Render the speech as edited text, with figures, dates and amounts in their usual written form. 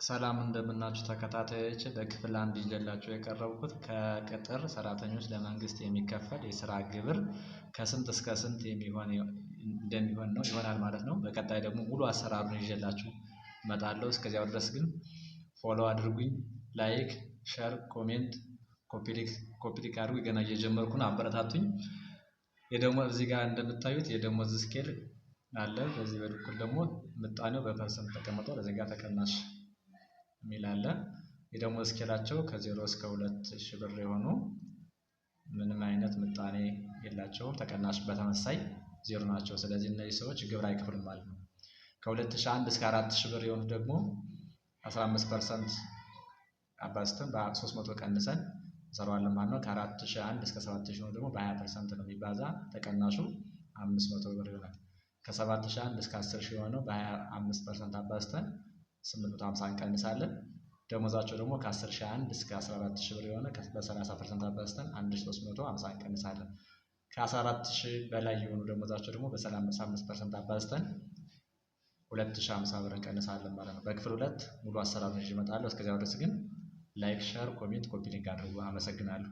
ሰላም እንደምናችሁ ተከታታዮች በክፍል አንድ ይዤላችሁ የቀረብኩት ከቅጥር ሰራተኞች ለመንግስት የሚከፈል የስራ ግብር ከስንት እስከ ስንት እንደሚሆን ነው ይሆናል ማለት ነው። በቀጣይ ደግሞ ሙሉ አሰራሩን ይዤላችሁ እመጣለሁ። እስከዚያው ድረስ ግን ፎሎ አድርጉኝ፣ ላይክ፣ ሼር፣ ኮሜንት፣ ኮፒ ሊንክ አድርጉ። ገና እየጀመርኩ ነው፣ አበረታቱኝ። የደሞዝ እዚህ ጋር እንደምታዩት የደሞዝ ስኬል አለ። በዚህ በኩል ደግሞ ምጣኔው በፐርሰንት ተቀምጧል። እዚህ ጋር ተቀናሽ የሚል አለ። የደሞዝ ስኬላቸው ከ0 እስከ 2000 ብር የሆኑ ምንም አይነት ምጣኔ የላቸውም። ተቀናሽ በተመሳይ ዜሮ ናቸው። ስለዚህ እነዚህ ሰዎች ግብር አይከፍሉም ማለት ነው። ከ2001 እስከ 4000 ብር የሆኑት ደግሞ 15% አባዝተን በ300 ቀንሰን እንሰራዋለን ማለት ነው። ከ4001 እስከ 7000 ነው ደግሞ በ20% ነው የሚባዛ። ተቀናሹ 500 ብር ይሆናል። ከ7001 እስከ 10000 የሆነው በ25% አባዝተን 850 እንቀንሳለን። ደሞዛቸው ደግሞ ከ10001 እስከ 14000 ብር የሆነ በ30% አባዝተን 1350 እንቀንሳለን። ከ14000 በላይ የሆኑ ደሞዛቸው ደግሞ በ35% አባዝተን 2050 ብር እንቀንሳለን ማለት ነው። በክፍል 2 ሙሉ አሰራሩን ይዤ እመጣለሁ። እስከዚያው ድረስ ግን ላይክ፣ ሼር፣ ኮሜንት፣ ኮፒ ሊንክ አድርጉ። አመሰግናለሁ።